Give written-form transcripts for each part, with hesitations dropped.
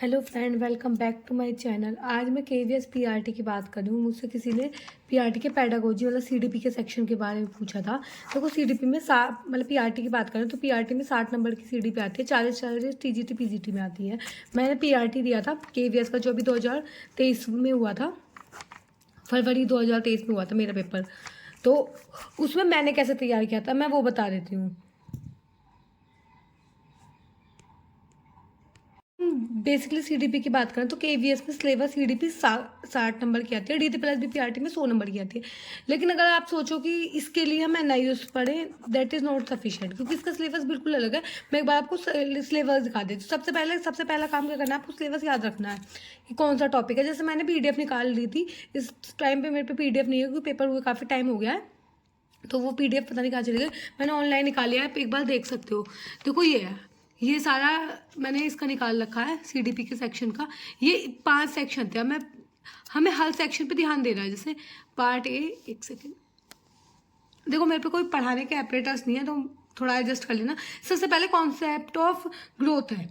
Hello friend, welcome back to my channel. आज मैं KVS PRT की बात कर रही हूँ। मुझसे किसी ने पीआरटी के पेडागोजी वाला सीडीपी के सेक्शन के बारे में पूछा था। देखो सीडीपी में मतलब पीआरटी की बात करें तो पीआरटी में 60 नंबर की सीडीपी आती है, 40 टीजीटी पीजीटी में आती है। मैंने पीआरटी दिया था केवीएस का, जो अभी 2023 में हुआ था, फरवरी 2023 में हुआ था मेरा पेपर। तो उसमें मैंने कैसे तैयार किया था मैं वो बता देती हूँ। बेसिकली सीडीपी की बात करें तो केवीएस में सिलेबस सीडीपी 60 नंबर की आती है, डीटी प्लस भी पीआरटी में 100 नंबर की आती है। लेकिन अगर आप सोचो कि इसके लिए हम एनआईओएस पढ़ें, दैट इज़ नॉट सफिशिएंट, क्योंकि इसका सिलेबस बिल्कुल अलग है। मैं एक बार आपको सिलेबस दिखा देती हूँ। सबसे पहला काम क्या करना है, आपको सिलेबस याद रखना है कि कौन सा टॉपिक है। जैसे मैंने पीडीएफ निकाल ली थी, इस टाइम पर मेरे पे पीडीएफ नहीं है क्योंकि पेपर हुए काफ़ी टाइम हो गया है, तो वो पीडीएफ पता नहीं कहाँ चली गई। मैंने ऑनलाइन निकाली है, आप एक बार देख सकते हो। देखो ये है, ये सारा मैंने इसका निकाल रखा है सीडीपी के सेक्शन का। ये 5 सेक्शन थे। हमें हर सेक्शन पे ध्यान देना है। जैसे पार्ट ए, एक सेकेंड, देखो मेरे पे कोई पढ़ाने के एपरेटर्स नहीं है तो थोड़ा एडजस्ट कर लेना। सबसे पहले कॉन्सेप्ट ऑफ ग्रोथ है।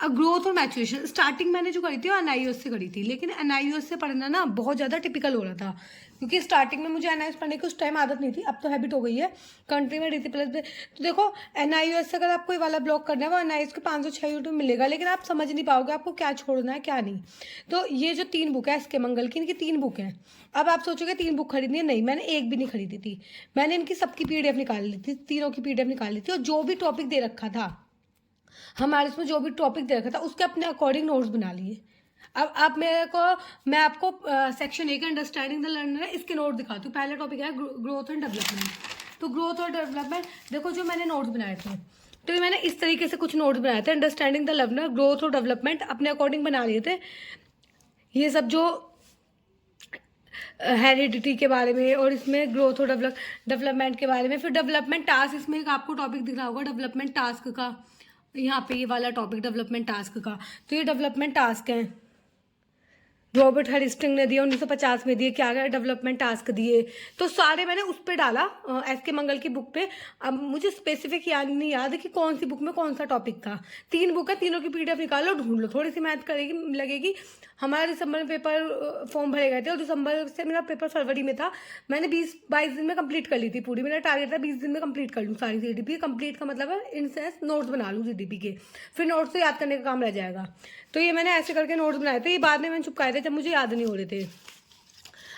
अब ग्रोथ और मैचुरेशन स्टार्टिंग मैंने जो करी थी वो एनआईओएस से करी थी, लेकिन एनआईओएस से पढ़ना ना बहुत ज़्यादा टिपिकल हो रहा था, क्योंकि स्टार्टिंग में मुझे एनआईओएस पढ़ने की उस टाइम आदत नहीं थी। अब तो हैबिट हो गई है कंट्री में डीसी प्लस। तो देखो एनआईओएस से अगर आपको कोई वाला ब्लॉक करना है वो एनआईओएस के 506 यूट्यूब मिलेगा, लेकिन आप समझ नहीं पाओगे आपको क्या छोड़ना है क्या नहीं। तो ये जो 3 बुक है एस के मंगल की, इनकी 3 बुक हैं। अब आप सोचोगे 3 बुक खरीदनी है, नहीं, मैंने एक भी नहीं खरीदी थी। मैंने इनकी सबकी पीडीएफ निकाल ली थी, तीनों की पीडीएफ निकाल ली थी, और जो भी टॉपिक दे रखा था हमारे इसमें, जो भी टॉपिक दे रखा था उसके अपने अकॉर्डिंग नोट्स बना लिए। अब आप मैं आपको सेक्शन ए के अंडरस्टैंडिंग द लर्नर है, इसके नोट दिखाती हूँ। पहला टॉपिक है ग्रोथ एंड डेवलपमेंट। तो ग्रोथ और डेवलपमेंट देखो, जो मैंने नोट्स बनाए थे, तो ये मैंने इस तरीके से कुछ नोट्स बनाए थे। अंडरस्टैंडिंग द लर्नर, ग्रोथ और डेवलपमेंट अपने अकॉर्डिंग बना लिए थे। ये सब जो हेरिडिटी के बारे में, और इसमें ग्रोथ और डेवलपमेंट के बारे में। फिर डेवलपमेंट टास्क, इसमें एक आपको टॉपिक दिख रहा होगा डेवलपमेंट टास्क का, यहाँ पे ये वाला टॉपिक डेवलपमेंट टास्क का। तो ये डेवलपमेंट टास्क है, रॉबर्ट हरिस्टिंग ने दिया 1950 में, दिए क्या गया डेवलपमेंट टास्क दिए। तो सारे मैंने उस पर डाला एस के मंगल की बुक पे। अब मुझे स्पेसिफिक याद नहीं याद कि कौन सी बुक में कौन सा टॉपिक था। 3 बुक है, तीनों की पीडीएफ निकालो, ढूंढ लो, थोड़ी सी मेहनत करेगी लगेगी। हमारा दिसंबर में पेपर फॉर्म भरे गए थे, और दिसंबर से मेरा पेपर फरवरी में था। मैंने 20-22 दिन में कंप्लीट कर ली थी पूरी। मेरा टारगेट था 20 दिन में कंप्लीट कर लूँ सारी सीडीपी। कंप्लीट का मतलब है इन सेंस नोट्स बना लूँ सीडीपी के, फिर नोट्स से याद करने का काम रह जाएगा। तो ये मैंने ऐसे करके नोट्स बनाए थे। ये बाद में मैंने चुपकाए थे जब मुझे याद नहीं हो रहे थे।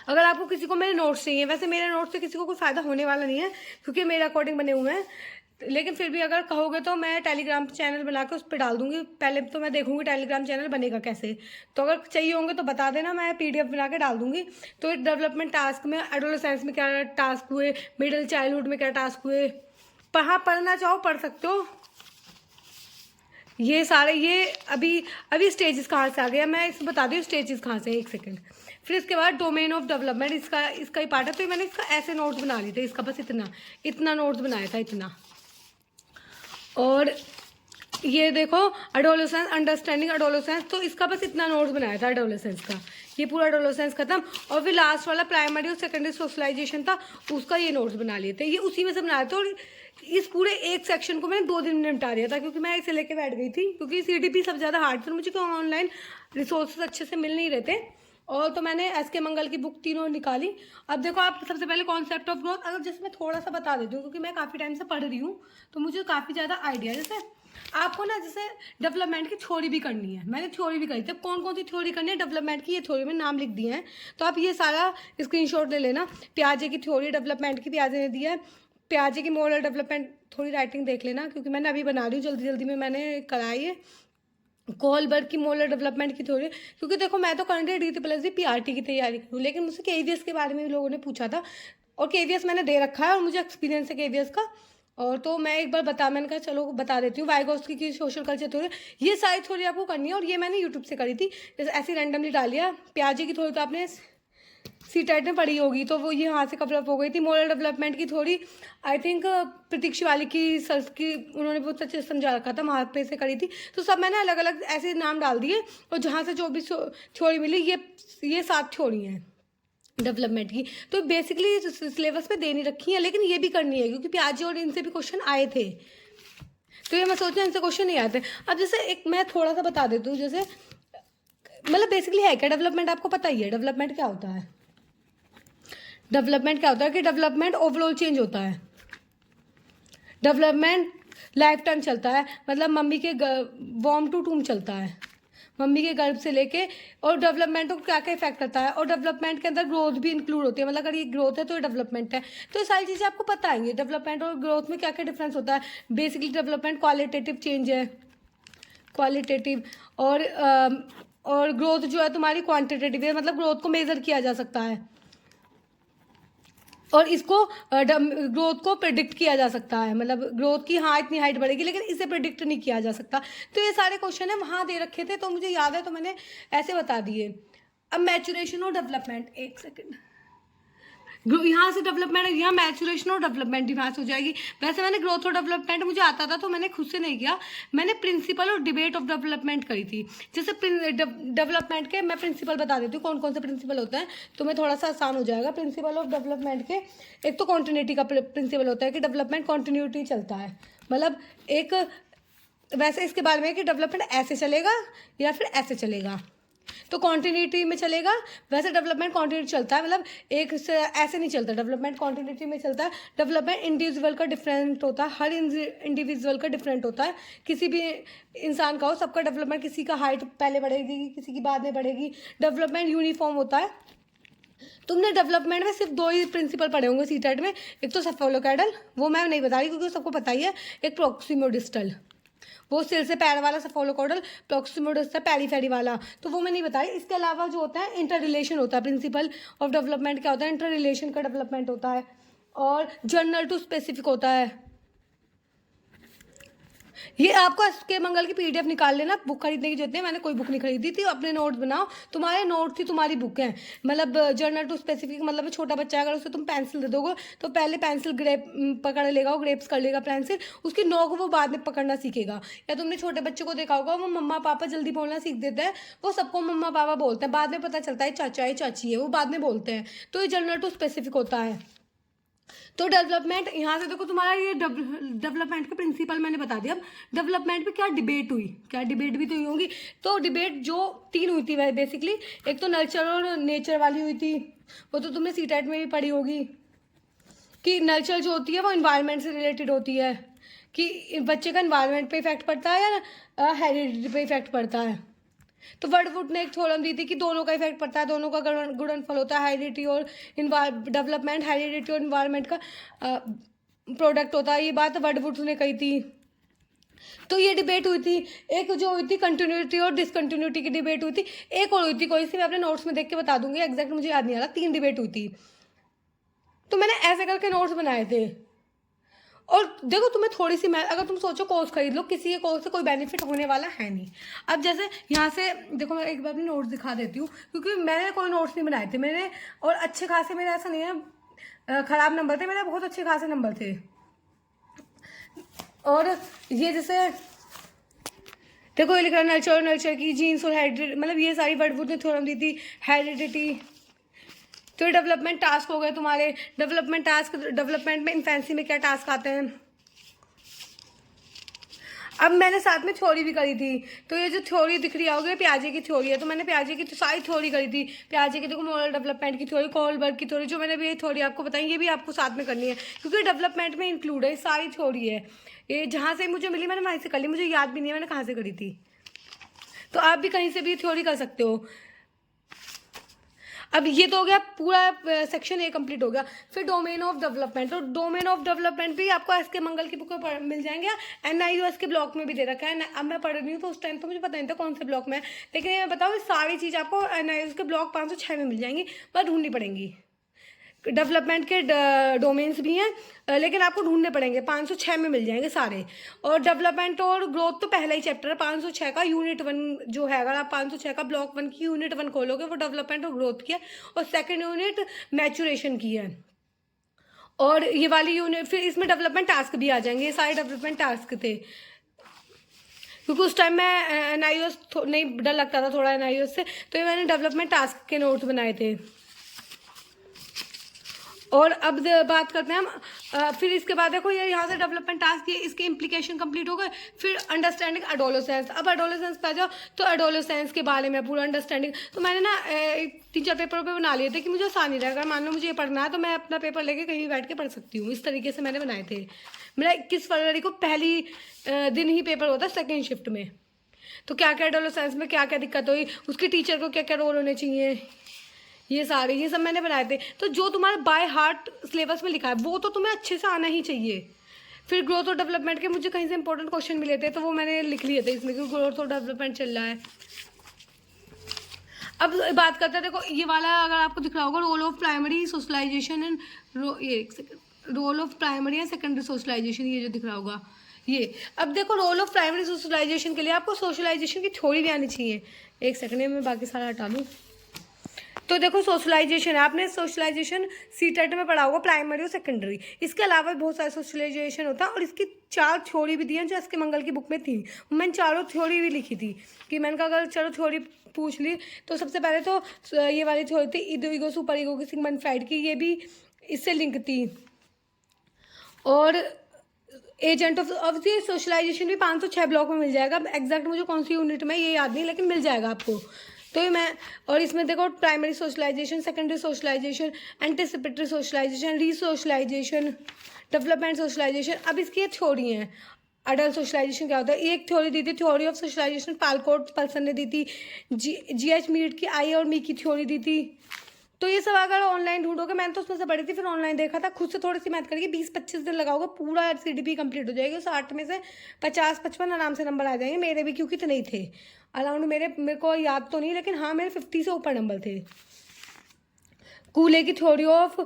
अगर आपको किसी को मेरे नोट्स चाहिए, वैसे मेरे नोट्स से किसी को कोई फायदा होने वाला नहीं है क्योंकि मेरे अकॉर्डिंग बने हुए हैं, लेकिन फिर भी अगर कहोगे तो मैं टेलीग्राम चैनल बना के उस पर डाल दूंगी। पहले तो मैं देखूंगी टेलीग्राम चैनल बनेगा कैसे, तो अगर चाहिए होंगे तो बता देना, मैं पीडीएफ बना के डाल दूंगी। तो डेवलपमेंट टास्क में एडोलेसेंस में क्या टास्क हुए, मिडिल चाइल्डहुड में क्या टास्क हुए, पढ़ना चाहो पढ़ सकते हो। ये सारे ये अभी स्टेजेस कहाँ से आ गया, मैं इस बता दी हूँ स्टेजेस कहाँ से, एक सेकंड। फिर इसके बाद डोमेन ऑफ डेवलपमेंट, इसका ही पार्ट है। तो मैंने इसका ऐसे नोट्स बना लिए थे, इसका बस इतना नोट्स बनाया था, इतना। और ये देखो एडोलेसेंस, अंडरस्टैंडिंग एडोलेसेंस, तो इसका बस इतना नोट्स बनाया था एडोलेसेंस का। ये पूरा एडोलेसेंस खत्म। और फिर लास्ट वाला प्राइमरी और सेकेंडरी सोशलाइजेशन था, उसका ये नोट्स बना लिए थे। ये उसी में से बनाए थे, और इस पूरे एक सेक्शन को मैंने 2 दिन में निपटा दिया था, क्योंकि मैं इसे लेके बैठ गई थी, क्योंकि सीडीपी सबसे ज़्यादा हार्ड था। मुझे क्यों ऑनलाइन रिसोर्सेज अच्छे से मिल नहीं रहे थे, और तो मैंने एस के मंगल की बुक तीनों निकाली। अब देखो आप सबसे पहले कॉन्सेप्ट ऑफ ग्रोथ, अगर जैसे मैं थोड़ा सा बता देती हूँ क्योंकि मैं काफ़ी टाइम से पढ़ रही हूँ तो मुझे काफ़ी ज़्यादा आइडिया। जैसे आपको ना जैसे डेवलपमेंट की थ्योरी भी करनी है, मैंने थ्योरी भी करी थी। कौन कौन सी थ्योरी करनी है डेवलपमेंट की, ये थ्योरी में नाम लिख दिए हैं, तो आप ये सारा स्क्रीनशॉट ले लेना। प्याजे की थ्योरी डेवलपमेंट की प्याजे ने दिया है। प्याजे की मॉडल डेवलपमेंट, थोड़ी राइटिंग देख लेना क्योंकि मैंने अभी बना रही हूँ, जल्दी जल्दी में मैंने कराई है। कोहलबर्ग की मोलर डेवलपमेंट की थ्योरी, क्योंकि देखो मैं तो करंटली डीटी प्लस भी पीआरटी की तैयारी करूँ, लेकिन मुझसे केवीएस के बारे में भी लोगों ने पूछा था, और केवीएस मैंने दे रखा है और मुझे एक्सपीरियंस है केवीएस का। और तो मैं एक बार मैंने कहा चलो बता देती हूँ। वाइगोस्की की सोशल कल्चर थ्योरी, ये सारी थ्योरी आपको करनी है, और ये मैंने यूट्यूब से करी थी, जैसे ऐसे रैंडमली डाल लिया। प्याजे की थ्योरी तो आपने सीटेट में पढ़ी होगी, तो वो ये यहाँ से कवर अप हो गई थी। मोरल डेवलपमेंट की थोड़ी आई थिंक प्रतीक शिवालिक की सर की, उन्होंने बहुत अच्छे से समझा रखा था, वहाँ पे से करी थी। तो सब मैंने अलग अलग ऐसे नाम डाल दिए, और जहाँ से जो भी थ्योरी मिली, ये 7 थ्योरी हैं डेवलपमेंट की। तो बेसिकली सिलेबस में दे नहीं रखी है, लेकिन ये भी करनी है क्योंकि प्याजे और इनसे भी क्वेश्चन आए थे, तो ये मैं सोच रही हूँ इनसे क्वेश्चन नहीं आते। अब जैसे एक मैं थोड़ा सा बता देती हूँ, जैसे मतलब बेसिकली है क्या डेवलपमेंट, आपको पता ही है डेवलपमेंट क्या होता है। डेवलपमेंट क्या होता है कि डेवलपमेंट ओवरऑल चेंज होता है। डेवलपमेंट लाइफ टाइम चलता है, मतलब मम्मी के वॉर्म टू टूम चलता है, मम्मी के गर्भ से लेके। और डेवलपमेंट को क्या क्या इफेक्ट करता है, और डेवलपमेंट के अंदर ग्रोथ भी इंक्लूड होती है, मतलब अगर ये ग्रोथ है तो ये डेवलपमेंट है। तो ये सारी चीज़ें आपको पता है, डेवलपमेंट और ग्रोथ में क्या क्या डिफरेंस होता है। बेसिकली डेवलपमेंट क्वालिटेटिव चेंज है, क्वालिटेटिव, और ग्रोथ जो है तुम्हारी क्वांटिटेटिव है, मतलब ग्रोथ को मेजर किया जा सकता है, और इसको ग्रोथ को प्रिडिक्ट किया जा सकता है, मतलब ग्रोथ की हाँ इतनी हाइट बढ़ेगी, लेकिन इसे प्रिडिक्ट नहीं किया जा सकता। तो ये सारे क्वेश्चन है वहाँ दे रखे थे, तो मुझे याद है तो मैंने ऐसे बता दिए। अब मैचुरेशन और डेवलपमेंट, एक सेकेंड, यहाँ से डेवलपमेंट, यहाँ मैचुरेशन और डेवलपमेंट यहाँ से हो जाएगी। वैसे मैंने ग्रोथ और डेवलपमेंट मुझे आता था तो मैंने खुद से नहीं किया, मैंने प्रिंसिपल और डिबेट ऑफ डेवलपमेंट करी थी। जैसे डेवलपमेंट के मैं प्रिंसिपल बता देती हूँ कौन कौन से प्रिंसिपल होते हैं, तो मैं थोड़ा सा आसान हो जाएगा। प्रिंसिपल ऑफ डेवलपमेंट के एक तो कॉन्टिन्यूटी का प्रिंसिपल होता है कि डेवलपमेंट कॉन्टिन्यूटी चलता है, मतलब एक वैसे इसके बारे में कि डेवलपमेंट ऐसे चलेगा या फिर ऐसे चलेगा, तो कॉन्टिन्यूटी में चलेगा। वैसे डेवलपमेंट कॉन्टिन्यूटी चलता है, मतलब एक से ऐसे नहीं चलता, डेवलपमेंट कॉन्टिन्यूटी में चलता है। डेवलपमेंट इंडिविजुअल का डिफरेंट होता है, हर इंडिविजुअल का डिफरेंट होता है, किसी भी इंसान का हो सबका डेवलपमेंट, किसी का हाइट पहले बढ़ेगी किसी की बाद में बढ़ेगी। डेवलपमेंट यूनिफॉर्म होता है। तुमने डेवलपमेंट में सिर्फ 2 ही प्रिंसिपल पढ़े होंगे सीटेट में, एक तो सेफोलोकैडल, वो मैं नहीं बता रही क्योंकि सबको पता ही है, एक प्रोक्सिमोडिस्टल, वो सिर से पैर वाला सेफोलोकॉडल, प्रोक्सिमोडिस्टल पेरीफेरी वाला, तो वो मैं नहीं बताई। इसके अलावा जो होता है इंटर रिलेशन होता है, प्रिंसिपल ऑफ डेवलपमेंट क्या होता है, इंटर रिलेशन का डेवलपमेंट होता है, और जर्नल टू स्पेसिफिक होता है। ये आपको इसके मंगल की पीडीएफ निकाल लेना, बुक खरीदने की जरूरत है, मैंने कोई बुक नहीं खरीदी थी, अपने नोट्स बनाओ, तुम्हारे नोट थी तुम्हारी बुक है। मतलब जर्नल टू स्पेसिफिक, मतलब छोटा बच्चा अगर उसे तुम पेंसिल दे दोगे तो पहले पेंसिल ग्रेप पकड़ लेगा, वो ग्रेप्स कर लेगा पेंसिल, उसकी नोक वो बाद में पकड़ना सीखेगा। या तुमने छोटे बच्चे को देखा होगा, वो मम्मा पापा जल्दी बोलना सीख देते हैं, वो सबको मम्मा पापा बोलते हैं, बाद में पता चलता है चाचा है चाची है, वो बाद में बोलते हैं। तो ये जर्नल टू स्पेसिफिक होता है। तो डेवलपमेंट यहाँ से देखो, तुम्हारा ये डेवलपमेंट का प्रिंसिपल मैंने बता दिया। अब डेवलपमेंट पे क्या डिबेट हुई, क्या डिबेट भी तो हुई होंगी। तो डिबेट जो 3 हुई थी बेसिकली, एक तो नर्चर और नेचर वाली हुई थी, वो तो तुमने सीटेट में भी पढ़ी होगी, कि नर्चर जो होती है वो इन्वायरमेंट से रिलेटेड होती है, कि बच्चे का इन्वायरमेंट पे इफेक्ट पड़ता है या हेरिडिटी पे इफेक्ट पड़ता है। तो वर्डवुड ने एक थ्योरम दी थी कि दोनों का इफेक्ट पड़ता है, दोनों का गुणनफल होता है, हेरिडिटी और डेवलपमेंट, हेरिडिटी और इन्वायरमेंट का प्रोडक्ट होता है, ये बात वर्डवुड ने कही थी। तो ये डिबेट हुई थी। एक जो हुई थी कंटिन्यूटी और डिसकंटिन्यूटी की डिबेट हुई थी। एक और हुई थी कोई सी, मैं अपने नोट्स में देख के बता दूंगी, एग्जैक्ट मुझे याद नहीं आ रहा। 3 डिबेट हुई थी, तो मैंने ऐसे करके नोट्स बनाए थे। और देखो तुम्हें थोड़ी सी, मैं अगर तुम सोचो कोर्स खरीद लो, किसी के कोर्स से कोई बेनिफिट होने वाला है नहीं। अब जैसे यहाँ से देखो, मैं एक बार अपने नोट्स दिखा देती हूँ, क्योंकि मैंने कोई नोट्स नहीं बनाए थे मैंने, और अच्छे खासे मेरे, ऐसा नहीं है ख़राब नंबर थे मेरे, बहुत अच्छे खासे नंबर थे। और ये जैसे देखो, ये लिख रहा है नर्चर की जीन्स और हेरिडिटी, मतलब ये सारी वर्डवुड ने थ्योरम दी थी, हेरिडिटी। तो डेवलपमेंट टास्क हो गए तुम्हारे। डेवलपमेंट टास्क, डेवलपमेंट में इन्फेंसी में क्या टास्क आते हैं। अब मैंने साथ में थ्योरी भी करी थी, तो ये जो थ्योरी दिख रही होगी प्याजे की थ्योरी है, तो मैंने प्याजे की तो सारी थ्योरी करी थी। प्याजे की देखो मॉरल डेवलपमेंट की थ्योरी, कोलबर्ग की थ्योरी, जो मैंने भी ये थ्योरी आपको बताई, ये भी आपको साथ में करनी है, क्योंकि डेवलपमेंट में इंक्लूड है, सारी थ्योरी है। ये जहाँ से मुझे मिली मैंने वहीं से कर ली, मुझे याद भी नहीं है मैंने कहाँ से करी थी। तो आप भी कहीं से भी थ्योरी कर सकते हो। अब ये तो हो गया पूरा सेक्शन ए कंप्लीट हो गया। फिर डोमेन ऑफ डेवलपमेंट, तो डोमेन ऑफ डेवलपमेंट भी आपको एस के मंगल की बुक में मिल जाएंगे, NIOS के ब्लॉक में भी दे रखा है। अब मैं पढ़ रही हूँ तो उस टाइम तो मुझे पता नहीं था कौन से ब्लॉक में है, लेकिन ये मैं बताऊँ सारी चीज़ आपको NIOS के ब्लॉक 506 में मिल जाएंगी, पर ढूंढनी पड़ेंगी। डेवलपमेंट के डोमेन्स भी हैं, लेकिन आपको ढूंढने पड़ेंगे, 506 में मिल जाएंगे सारे। और डेवलपमेंट और ग्रोथ तो पहला ही चैप्टर है, 506 का यूनिट 1 जो है, अगर आप 506 का ब्लॉक 1 की यूनिट 1 खोलोगे, वो डेवलपमेंट और ग्रोथ की है, और सेकेंड यूनिट मैचुरेशन की है। और ये वाली यूनिट फिर इसमें डेवलपमेंट टास्क भी आ जाएंगे, ये सारे डेवलपमेंट टास्क थे, क्योंकि उस टाइम मैं NIOS नहीं, डर लगता था थोड़ा NIOS से, तो ये मैंने डेवलपमेंट टास्क के नोट्स बनाए थे। और अब बात करते हैं हम फिर इसके बाद देखो ये यहाँ से डेवलपमेंट टास्क, ये इसके इम्प्लीकेशन कंप्लीट हो गए। फिर अंडरस्टैंडिंग एडोलेसेंस। अब एडोलेसेंस पे आ जाओ तो एडोलेसेंस के बारे में पूरा अंडरस्टैंडिंग। तो मैंने ना 3-4 पेपर पे बना लिए थे कि मुझे आसानी रहेगा, मान लो मुझे ये पढ़ना है तो मैं अपना पेपर लेके कहीं भी बैठ के पढ़ सकती हूँ। इस तरीके से मैंने बनाए थे। मेरा 21 फरवरी को पहली दिन ही पेपर होता है सेकेंड शिफ्ट में। तो क्या क्या एडोलेसेंस में क्या क्या दिक्कत हुई, उसके टीचर को क्या क्या रोल होने चाहिए, ये सब मैंने बनाए थे। तो जो तुम्हारा बाय हार्ट सिलेबस में लिखा है वो तो तुम्हें अच्छे से आना ही चाहिए। फिर ग्रोथ और डेवलपमेंट के मुझे कहीं से इंपॉर्टेंट क्वेश्चन मिले थे तो वो मैंने लिख लिए थे इसमें, क्योंकि ग्रोथ और डेवलपमेंट चल रहा है। अब बात करते हैं, देखो ये वाला अगर आपको दिख रहा होगा, role of primary socialisation and role of primary and secondary socialisation, ये जो दिख रहा होगा ये। अब देखो रोल ऑफ प्राइमरी सोशलाइजेशन के लिए आपको सोशलाइजेशन की थ्योरी भी आनी चाहिए। एक सेकंड में मैं बाकी सारा हटा लूँ। तो देखो सोशलाइजेशन है, आपने सोशलाइजेशन सीटेट में पढ़ा होगा, प्राइमरी और सेकेंडरी। इसके अलावा बहुत सारा सोशलाइजेशन होता है और इसकी 4 थ्योरी भी दी हैं जो एस के मंगल की बुक में थी। मैंने 4 थ्योरी भी लिखी थी कि मैंने कहा अगर चलो थ्योरी पूछ ली तो सबसे पहले तो ये वाली थ्योरी थी ईगो सुपर ईगो की सिगमंड फ्राइड की, ये भी इससे लिंक थी। और एजेंट ऑफ द सोशलाइजेशन भी 506 ब्लॉक में मिल जाएगा। एग्जैक्ट मुझे कौन सी यूनिट में ये याद नहीं, लेकिन मिल जाएगा आपको। तो मैं और इसमें देखो primary socialization, secondary socialization, anticipatory socialization, resocialization, development socialization. अब इसकी ये थ्योरी है। अडल्ट सोशलाइजेशन क्या होता है, एक थ्योरी दी थी theory of socialisation, Talcott Parsons ने दी थी। GH मीट की आई और मी की थ्योरी दी थी। तो ये सब अगर ऑनलाइन ढूंढोगे, मैंने तो उसमें से पढ़ी थी फिर ऑनलाइन देखा था, खुद से थोड़ी सी मैथ करके 20-25 दिन लगाओगे पूरा CDP कंप्लीट हो जाएगी। 60 में से 50-55 आराम से नंबर आ जाएंगे मेरे भी, क्योंकि इतने ही थे अराउंड। मेरे को याद तो नहीं, लेकिन हाँ मेरे 50 से ऊपर नंबर थे। कूले की थ्योरी ऑफ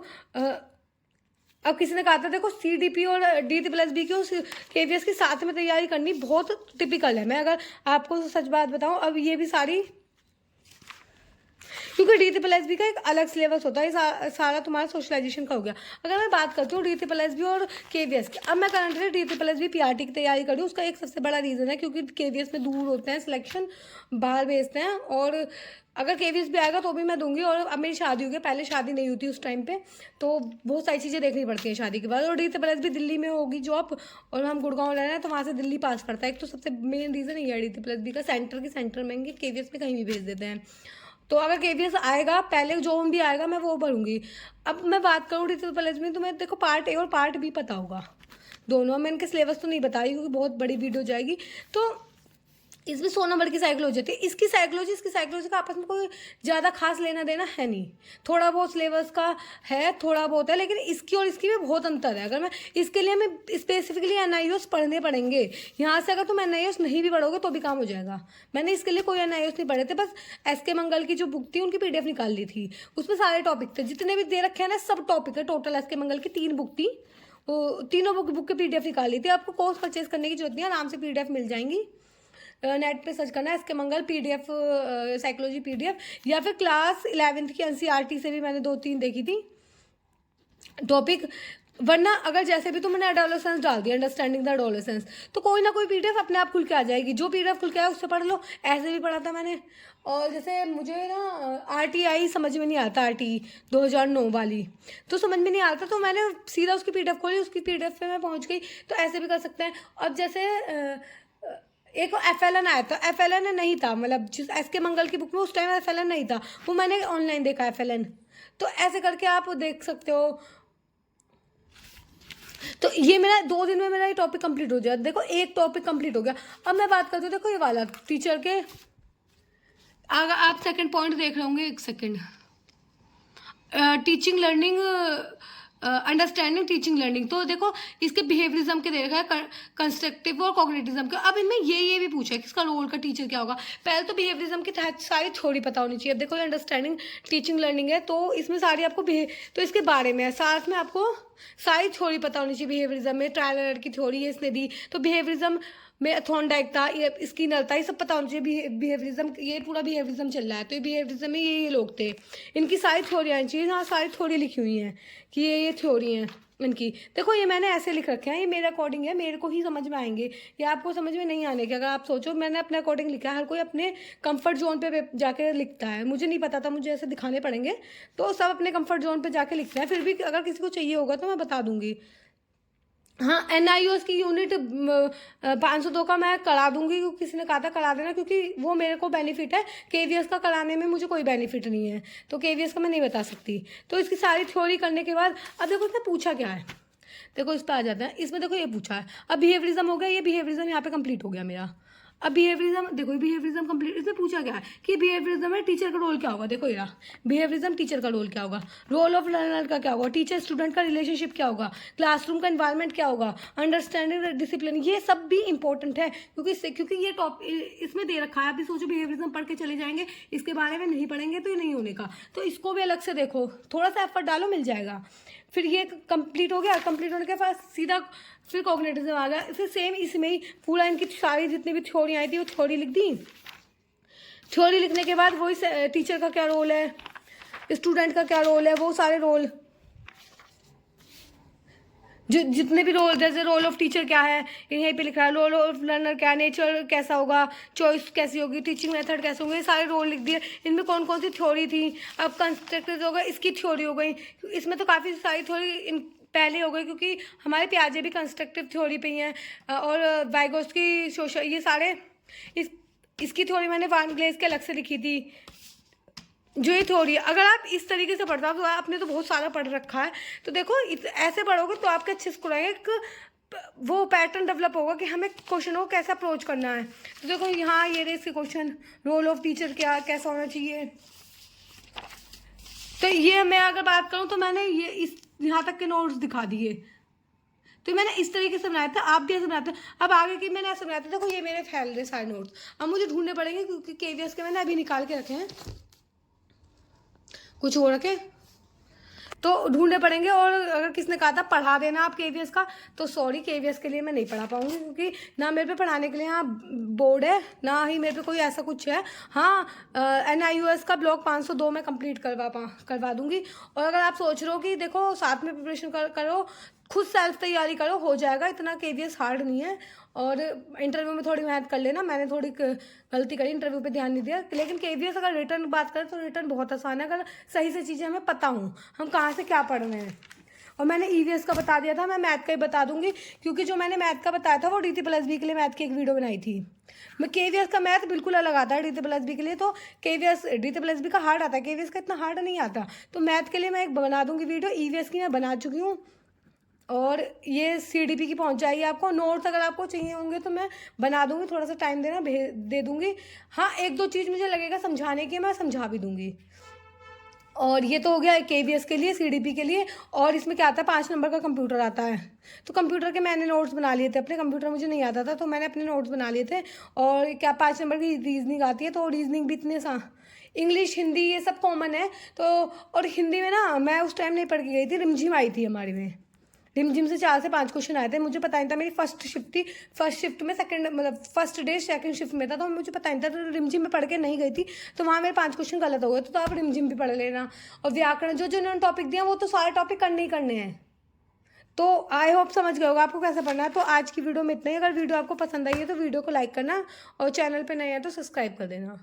अब किसी ने कहा था देखो CDP और D+B की KVS की साथ में तैयारी करनी बहुत टिपिकल है। मैं अगर आपको सच बात बताऊं, अब ये भी सारी, क्योंकि D+B का एक अलग सिलेबस होता है, सारा तुम्हारा सोशलाइजेशन का हो गया। अगर मैं बात करती हूँ D+B और KVS की, अब मैं करंटली D+B PRT की तैयारी कर रही हूँ। उसका एक सबसे बड़ा रीज़न है क्योंकि KVS में दूर होते हैं, सिलेक्शन बाहर भेजते हैं। और अगर KVS भी आएगा तो भी मैं दूंगी। और अब मेरी शादी हो गई, पहले शादी नहीं होती उस टाइम पे, तो बहुत सारी चीज़ें देखनी पड़ती हैं शादी के बाद। और D+B दिल्ली में होगी जॉब, और हम गुड़गांव रह रहे हैं तो वहाँ से दिल्ली पास पड़ता है। एक तो सबसे मेन रीज़न ये है D+B का, सेंटर के सेंटर में KVS में कहीं भी भेज देते हैं। तो अगर KVS आएगा, पहले जो भी आएगा मैं वो भरूंगी। अब मैं बात करूँ D+B में, तो मैं देखो पार्ट A और पार्ट B पता होगा दोनों। मैं इनके सिलेबस तो नहीं बताई क्योंकि बहुत बड़ी वीडियो जाएगी। तो इसमें 100 नंबर की साइकोलॉजी होती है। इसकी साइकोलॉजी का आपस में कोई ज़्यादा खास लेना देना है नहीं, थोड़ा बहुत सिलेबस का है, थोड़ा बहुत है, लेकिन इसकी और इसकी में बहुत अंतर है। अगर मैं इसके लिए हमें स्पेसिफिकली NIOS पढ़ने पड़ेंगे। यहाँ से अगर तुम NIOS नहीं भी पढ़ोगे तो भी काम हो जाएगा। मैंने इसके लिए कोई NIOS नहीं पढ़े थे, बस SK मंगल की जो बुक थी उनकी PDF निकाल ली थी। उसमें सारे टॉपिक थे जितने भी दे रखे हैं ना, सब टॉपिक है टोटल। SK मंगल की 3 बुक थी, वो तीनों बुक के PDF निकाल ली थी। आपको कोर्स परचेज करने की जरूरत नहीं है, आराम से PDF मिल जाएंगी। नेट पे सर्च करना है SK मंगल PDF साइकोलॉजी PDF, या फिर क्लास 11th की NCERT से भी मैंने 2-3 देखी थी टॉपिक। वरना अगर जैसे भी तुमने एडोलेसेंस डाल दिया, अंडरस्टैंडिंग द एडोलेसेंस, तो कोई ना कोई PDF अपने आप खुल के आ जाएगी। जो PDF खुल के आया उससे पढ़ लो। ऐसे भी पढ़ा था मैंने। और जैसे मुझे ना RTI समझ में नहीं आता, RTI 2009 वाली तो समझ में नहीं आता, तो मैंने सीधा उसकी PDF खोली, उसकी PDF पे मैं पहुँच गई। तो ऐसे भी कर सकते हैं। अब जैसे एक FLN आया था, FLN नहीं था, मतलब जिस SK मंगल की बुक में उस टाइम FLN नहीं था, वो मैंने ऑनलाइन देखा FLN। तो ऐसे करके आप देख सकते हो। तो ये मेरा 2 दिन में मेरा ये टॉपिक कंप्लीट हो जाए। देखो एक टॉपिक कंप्लीट हो गया। अब मैं बात करती हूँ, देखो ये वाला टीचर के अगर आप सेकंड पॉइंट देख रहे होंगे, एक second, teaching learning, understanding teaching learning. तो देखो इसके बिहेवियरिज्म के दे रखा है, कंस्ट्रक्टिव और कॉग्निटिज्म के। अब इनमें ये भी पूछा है कि इसका रोल का टीचर क्या होगा। पहले तो बिहेवियरिज्म की सारी थ्योरी पता होनी चाहिए। अब देखो अंडरस्टैंडिंग टीचिंग लर्निंग है, तो इसमें सारी आपको तो इसके बारे में है, साथ में आपको सारी थ्योरी पता होनी चाहिए। बिहेवियरिज्म में ट्रायल एंड एरर की थ्योरी है इसने दी, तो बिहेवियरिज्म में थॉर्नडाइक था, ये स्किनर था, ये सब पता होना चाहिए। बिहेवियरिज्म, ये पूरा बिहेवियरिज्म चल रहा है, तो ये बिहेवियरिज्म में ये लोग थे, इनकी सारी थ्योरी आनी चाहिए। हाँ सारी थ्योरी लिखी हुई हैं कि ये थ्योरी हैं। इनकी देखो, ये मैंने ऐसे लिख रखे हैं, ये मेरे अकॉर्डिंग है, मेरे को ही समझ में आएंगे, ये आपको समझ में नहीं आने के। अगर आप सोचो, मैंने अपने अकॉर्डिंग लिखा है, हर कोई अपने कंफर्ट जोन पे जाके लिखता है। मुझे नहीं पता था, मुझे ऐसे दिखाने पड़ेंगे, तो सब अपने कंफर्ट जोन पे जाके लिखते हैं। फिर भी अगर किसी को चाहिए होगा तो मैं बता दूंगी। हाँ, NIOS की यूनिट 502 का मैं करा दूंगी, क्योंकि किसी ने कहा था करा देना, क्योंकि वो मेरे को बेनिफिट है। KVS का कराने में मुझे कोई बेनिफिट नहीं है, तो KVS का मैं नहीं बता सकती। तो इसकी सारी थ्योरी करने के बाद अब देखो इसने पूछा क्या है। देखो इस पर आ जाता है, इसमें देखो ये पूछा है। अब बिहेवियरिज्म हो गया, ये बिहेवियरिज्म यहाँ पे कंप्लीट हो गया मेरा। अब बिहेवियरिज्म देखो, बिहेवियरिज्म कंप्लीट, इसमें पूछा क्या है कि बिहेवियरिज्म में टीचर का रोल क्या होगा। देखो यार, बिहेवियरिज्म टीचर का रोल क्या होगा, रोल ऑफ लर्नर का क्या होगा, टीचर स्टूडेंट का रिलेशनशिप क्या होगा, क्लासरूम का एनवायरनमेंट क्या होगा, अंडरस्टैंडिंग डिसिप्लिन, ये सब भी इंपॉर्टेंट है, क्योंकि ये टॉपिक इसमें दे रखा है। अभी सोचो बिहेवियरिज्म पढ़ के चले जाएंगे, इसके बारे में नहीं पढ़ेंगे तो ये नहीं होने का। तो इसको भी अलग से देखो, थोड़ा सा एफर्ट डालो, मिल जाएगा। फिर ये कंप्लीट हो गया, कंप्लीट होने के बाद सीधा फिर कॉग्निटिव आ गया। फिर सेम इसमें ही पूरा इनकी सारी जितनी भी थ्योरी आई थी वो थ्योरी लिख दी। थ्योरी लिखने के बाद वही टीचर का क्या रोल है, स्टूडेंट का क्या रोल है, वो सारे रोल जो जितने भी रोल, जैसे रोल ऑफ टीचर क्या है यहीं पे लिख रहा है, रोल ऑफ लर्नर क्या, नेचर कैसा होगा, चॉइस कैसी होगी, टीचिंग मेथड कैसे होंगे, सारे रोल लिख दिए। इनमें कौन कौन सी थ्योरी थी। अब कंस्ट्रक्टिव हो गए, इसकी थ्योरी हो गई। इसमें तो काफ़ी सारी थ्योरी पहले हो गई, क्योंकि हमारे प्याजे भी कंस्ट्रक्टिव थ्योरी पे ही हैं। और वाइगोत्स्की सोशल, ये सारे इसकी थ्योरी मैंने वान ग्लेस के अलग से लिखी थी। जो ये थ्योरी, अगर आप इस तरीके से पढ़ते हो तो आपने तो बहुत सारा पढ़ रखा है, तो देखो ऐसे पढ़ोगे तो आपके अच्छे स्कोर आएंगे। एक वो पैटर्न डेवलप होगा कि हमें क्वेश्चन को कैसे अप्रोच करना है। तो देखो यहाँ ये रहे इसके क्वेश्चन, रोल ऑफ टीचर क्या कैसा होना चाहिए। तो ये मैं अगर बात करूँ तो मैंने ये इस यहाँ तक के नोट्स दिखा दिए, तो मैंने इस तरीके से बनाया था, आप भी ऐसे बनाते हो। अब आगे की मैंने ऐसे बनाया था, देखो ये मेरे फैल रहे सारे नोट्स, अब मुझे ढूंढने पड़ेंगे, क्योंकि KVS के मैंने अभी निकाल के रखे हैं, कुछ हो रखे तो ढूंढने पड़ेंगे। और अगर किसने कहा था पढ़ा देना आप KVS का, तो सॉरी, KVS के लिए मैं नहीं पढ़ा पाऊंगी, क्योंकि ना मेरे पे पढ़ाने के लिए यहाँ बोर्ड है, ना ही मेरे पे कोई ऐसा कुछ है। हाँ, NIOS का ब्लॉक 502 में कंप्लीट करवा दूंगी। और अगर आप सोच रहे हो कि देखो साथ में प्रिपरेशन करो, खुद सेल्फ तैयारी करो, हो जाएगा, इतना KVS हार्ड नहीं है। और इंटरव्यू में थोड़ी मेहनत कर लेना, मैंने थोड़ी गलती करी, इंटरव्यू पे ध्यान नहीं दिया। लेकिन KVS अगर रिटर्न बात करें तो रिटर्न बहुत आसान है, अगर सही से चीज़ें हमें पता हूँ हम कहाँ से क्या पढ़ रहे हैं। और मैंने EVS का बता दिया था, मैं मैथ का ही बता दूंगी, क्योंकि जो मैंने मैथ का बताया था वो DT+B के लिए मैथ की एक वीडियो बनाई थी। मैं KVS का मैथ बिल्कुल अलग आता है DT+B के लिए, तो KVS DT+B का हार्ड आता है, KVS का इतना हार्ड नहीं आता। तो मैथ के लिए मैं एक बना दूंगी वीडियो, EVS की मैं बना चुकी हूँ। और ये CDP की पहुंच जाएगी आपको। नोट्स अगर आपको चाहिए होंगे तो मैं बना दूंगी, थोड़ा सा टाइम देना, दे दूंगी। हाँ, एक दो चीज़ मुझे लगेगा समझाने की, मैं समझा भी दूंगी। और ये तो हो गया KVS के लिए, CDP के लिए। और इसमें क्या आता है, 5 नंबर का कंप्यूटर आता है, तो कंप्यूटर के मैंने नोट्स बना लिए थे अपने। कंप्यूटर मुझे नहीं आता था, तो मैंने अपने नोट्स बना लिए थे। और क्या 5 नंबर की रीजनिंग आती है, तो रीजनिंग भी इतने इंग्लिश हिंदी ये सब कॉमन है। तो और हिंदी में ना मैं उस टाइम नहीं पढ़ के गई थी, रिमझिम आई थी हमारी में, रिमझिम से 4 से 5 क्वेश्चन आए थे। मुझे पता नहीं था, मेरी फर्स्ट शिफ्ट में सेकंड, मतलब फर्स्ट डे सेकंड शिफ्ट में था, तो मुझे पता नहीं था, तो रिमझिम में पढ़ के नहीं गई थी, तो वहाँ मेरे 5 क्वेश्चन गलत हो गए। तो आप रिमझिम भी पढ़ लेना। और व्याकरण जो उन्होंने टॉपिक दिया वो तो सारे टॉपिक करने ही करने हैं। तो आई होप समझ गए होगा आपको कैसे पढ़ना है। तो आज की वीडियो में इतना ही। अगर वीडियो आपको पसंद आई है तो वीडियो को लाइक करना, और चैनल पर नए हैं तो सब्सक्राइब कर देना।